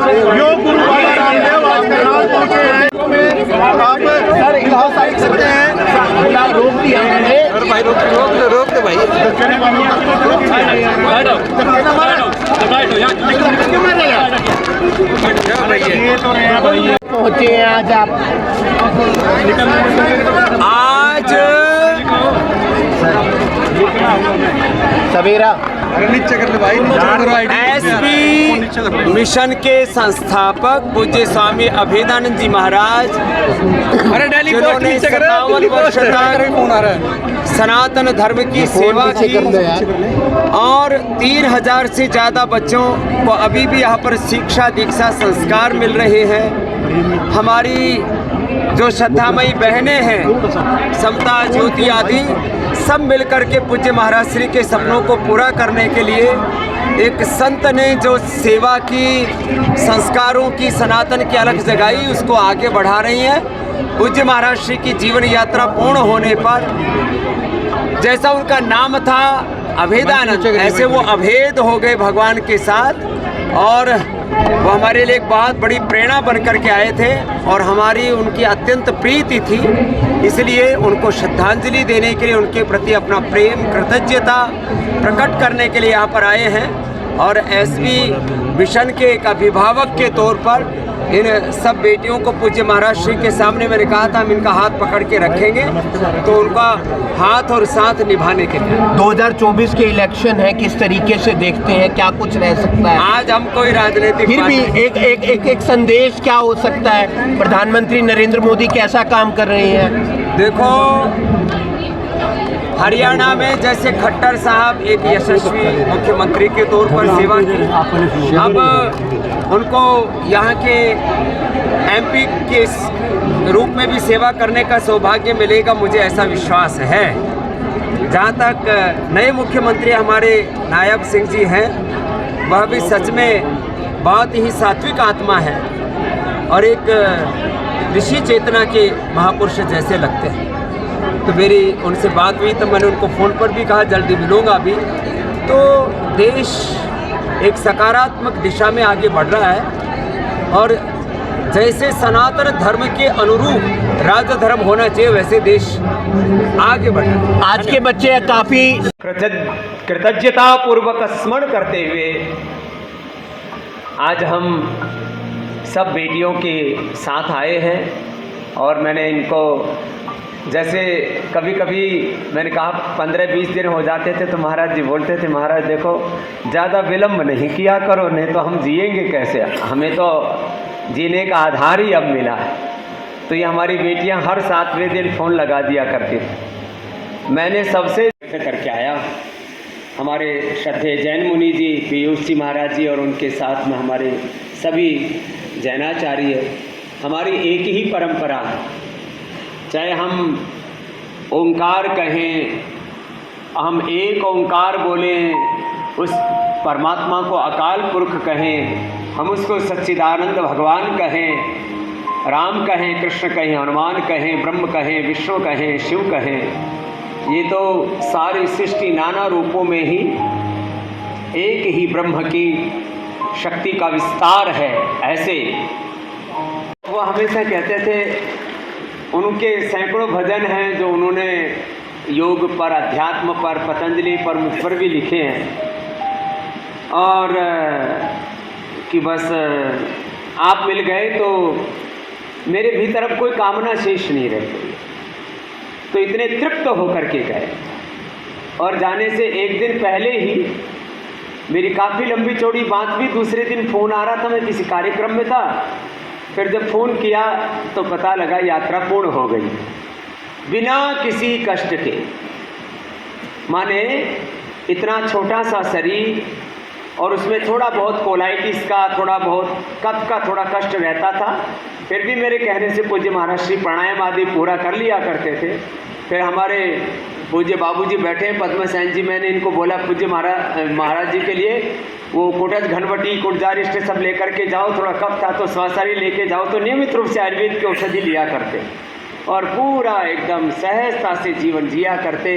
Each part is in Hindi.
योग गुरु बाबा रामदेव आज करनाल पहुंचे हैं। आप इलाहाबाद देख सकते हैं, रोक दिया हमने। भाई रोक दे भाई। पहुंचे हैं आज आप। आज सवेरा एसपी मिशन के संस्थापक पूज्य स्वामी अभेदानंद जी महाराज, जिन्होंने 57 वर्ष तक सनातन धर्म की सेवा की और 3000 से ज़्यादा बच्चों को अभी भी यहाँ पर शिक्षा दीक्षा संस्कार मिल रहे हैं। हमारी जो श्रद्धामयी बहनें हैं, समता ज्योति आदि सब मिलकर के पूज्य महाराज श्री के सपनों को पूरा करने के लिए एक संत ने जो सेवा की, संस्कारों की, सनातन की अलग जगाई, उसको आगे बढ़ा रही हैं। पूज्य महाराज श्री की जीवन यात्रा पूर्ण होने पर जैसा उनका नाम था अभेदानंद, ऐसे वो अभेद हो गए भगवान के साथ और वो हमारे लिए एक बहुत बड़ी प्रेरणा बन कर के आए थे और हमारी उनकी अत्यंत प्रीति थी। इसलिए उनको श्रद्धांजलि देने के लिए, उनके प्रति अपना प्रेम, कृतज्ञता प्रकट करने के लिए यहाँ पर आए हैं। और एसपी मिशन के एक अभिभावक के तौर पर इन सब बेटियों को पूज्य महाराज श्री के सामने मैंने कहा था हम इनका हाथ पकड़ के रखेंगे, तो उनका हाथ और साथ निभाने के लिए। 2024 के इलेक्शन है, किस तरीके से देखते हैं, क्या कुछ रह सकता है? आज हम कोई राजनीतिक फिर भी एक संदेश क्या हो सकता है? प्रधानमंत्री नरेंद्र मोदी कैसा काम कर रहे हैं? देखो, हरियाणा में जैसे खट्टर साहब एक यशस्वी मुख्यमंत्री के तौर पर सेवा की, अब उनको यहाँ के एमपी के रूप में भी सेवा करने का सौभाग्य मिलेगा, मुझे ऐसा विश्वास है। जहाँ तक नए मुख्यमंत्री हमारे नायब सिंह जी हैं, वह भी सच में बहुत ही सात्विक आत्मा है और एक ऋषि चेतना के महापुरुष जैसे लगते हैं। तो मेरी उनसे बात हुई तो मैंने उनको फ़ोन पर भी कहा जल्दी मिलूँगा अभी। तो देश एक सकारात्मक दिशा में आगे बढ़ रहा है और जैसे सनातन धर्म के अनुरूप राज धर्म होना चाहिए, वैसे देश आगे बढ़ रहा है। आज के बच्चे काफ़ी कृतज्ञता पूर्वक स्मरण करते हुए आज हम सब बेटियों के साथ आए हैं और मैंने इनको, जैसे कभी कभी मैंने कहा 15-20 दिन हो जाते थे तो महाराज जी बोलते थे, महाराज देखो ज़्यादा विलम्ब नहीं किया करो, नहीं तो हम जिएंगे कैसे, हमें तो जीने का आधार ही अब मिला है। तो ये हमारी बेटियां हर 7वें दिन फ़ोन लगा दिया करती थी। मैंने सबसे करके आया, हमारे श्रद्धेय जैन मुनि जी, पीयूष जी महाराज जी और उनके साथ में हमारे सभी जैनाचार्य, हमारी एक ही परंपरा है। चाहे हम ओंकार कहें, हम एक ओंकार बोलें, उस परमात्मा को अकाल पुरख कहें, हम उसको सच्चिदानंद भगवान कहें, राम कहें, कृष्ण कहें, हनुमान कहें, ब्रह्म कहें, विष्णु कहें, शिव कहें, ये तो सारी सृष्टि नाना रूपों में ही एक ही ब्रह्म की शक्ति का विस्तार है। ऐसे वो हमेशा कहते थे, उनके सैकड़ों भजन हैं जो उन्होंने योग पर, अध्यात्म पर, पतंजलि पर, मुझ पर भी लिखे हैं और कि बस आप मिल गए तो मेरे भीतर अब कोई कामना शेष नहीं रह गई। तो इतने तृप्त होकर के गए और जाने से एक दिन पहले ही मेरी काफ़ी लंबी चौड़ी बात भी, दूसरे दिन फ़ोन आ रहा था, मैं किसी कार्यक्रम में था, फिर जब फ़ोन किया तो पता लगा यात्रा पूर्ण हो गई बिना किसी कष्ट के। माने इतना छोटा सा शरीर और उसमें थोड़ा बहुत कोलाइटिस का, थोड़ा बहुत कफ का थोड़ा कष्ट रहता था, फिर भी मेरे कहने से पूज्य महाराज श्री प्राणायाम आदि पूरा कर लिया करते थे। फिर हमारे पूज्य बाबूजी बैठे हैं पद्म सेन जी, मैंने इनको बोला पूज्य महाराज जी के लिए वो कोटज घनवटी कुटजारिष्ट सब लेकर के जाओ, थोड़ा कफ था तो स्वासारी लेके जाओ, तो नियमित रूप से आयुर्वेद की औषधि लिया करते और पूरा एकदम सहजता से जीवन जिया करते।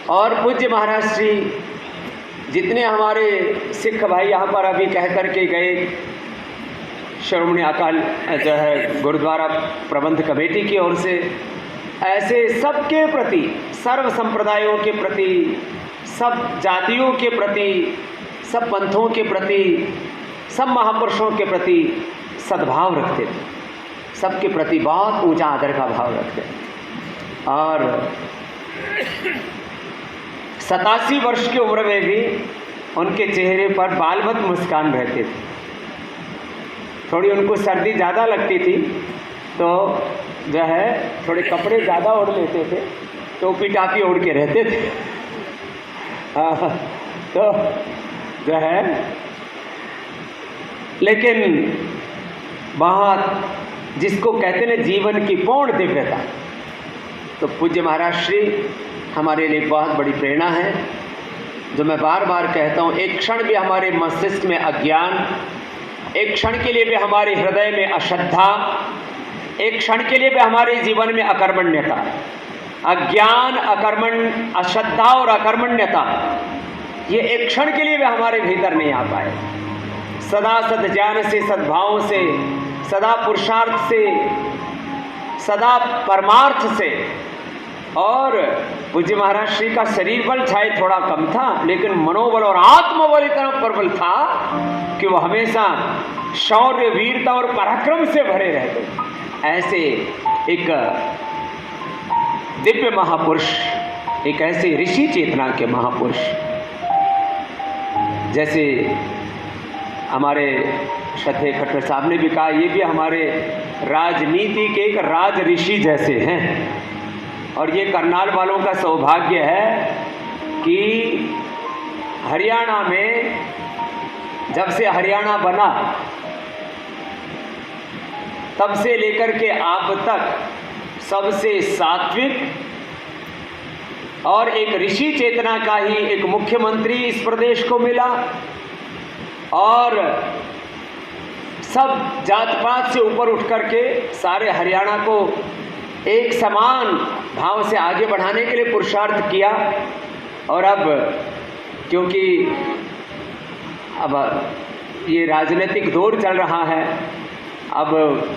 और पूज्य महाराज श्री जितने हमारे सिख भाई यहाँ पर अभी कह कर के गए श्रोमणी अकाल जो है गुरुद्वारा प्रबंध कमेटी की ओर से ऐसे सबके प्रति, सर्व संप्रदायों के प्रति, सब जातियों के प्रति, सब पंथों के प्रति, सब महापुरुषों के प्रति सद्भाव रखते थे, सबके प्रति बहुत ऊंचा आदर का भाव रखते थे। और 87 वर्ष की उम्र में भी उनके चेहरे पर बालवत मुस्कान रहते थे। थोड़ी उनको सर्दी ज़्यादा लगती थी तो जो है थोड़े कपड़े ज़्यादा ओढ़ लेते थे, टोपी टापी ओढ़ के रहते थे। तो जो है लेकिन बहुत, जिसको कहते हैं जीवन की पूर्ण दिव्यता, तो पूज्य महाराज श्री हमारे लिए बहुत बड़ी प्रेरणा है। जो मैं बार बार कहता हूँ, एक क्षण भी हमारे मस्तिष्क में अज्ञान, एक क्षण के लिए भी हमारे हृदय में अश्रद्धा, एक क्षण के लिए भी हमारे जीवन में अकर्मण्यता, अज्ञान, अश्रद्धा और अकर्मण्यता, ये एक क्षण के लिए भी हमारे भीतर नहीं आ पाए। सदा सद्ज्ञान से, सद्भाव से, सदा पुरुषार्थ से, सदा परमार्थ से। और पूज्य महाराज श्री का शरीर बल चाहे थोड़ा कम था, लेकिन मनोबल और आत्मबल इतना प्रबल था कि वो हमेशा शौर्य, वीरता और पराक्रम से भरे रहते। ऐसे एक दिव्य महापुरुष, एक ऐसे ऋषि चेतना के महापुरुष, जैसे हमारे श्रद्धेय खट्टर साहब ने भी कहा, ये भी हमारे राजनीति के एक राज ऋषि जैसे हैं। और ये करनाल वालों का सौभाग्य है कि हरियाणा में जब से हरियाणा बना तब से लेकर के अब तक सबसे सात्विक और एक ऋषि चेतना का ही एक मुख्यमंत्री इस प्रदेश को मिला। और सब जात पात से ऊपर उठ करके सारे हरियाणा को एक समान भाव से आगे बढ़ाने के लिए पुरुषार्थ किया। और अब क्योंकि अब ये राजनीतिक दौर चल रहा है, अब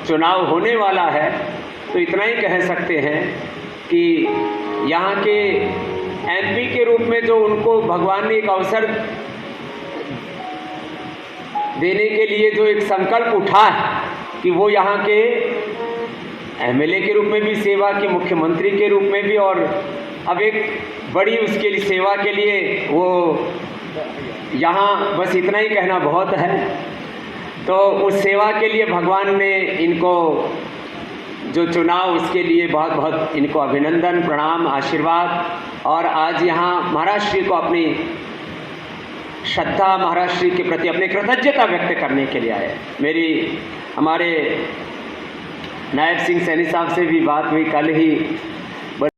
चुनाव होने वाला है, तो इतना ही कह सकते हैं कि यहाँ के एमपी के रूप में जो उनको भगवान ने एक अवसर देने के लिए जो एक संकल्प उठा है कि वो यहाँ के एमएलए के रूप में भी सेवा की, मुख्यमंत्री के रूप में भी, और अब एक बड़ी उसके लिए सेवा के लिए वो यहाँ, बस इतना ही कहना बहुत है। तो उस सेवा के लिए भगवान ने इनको जो चुनाव, उसके लिए बहुत बहुत इनको अभिनंदन, प्रणाम, आशीर्वाद। और आज यहाँ महाराज श्री को अपनी श्रद्धा, महाराज श्री के प्रति अपनी कृतज्ञता व्यक्त करने के लिए आए। मेरी हमारे नायब सिंह सैनी साहब से भी बात हुई कल ही,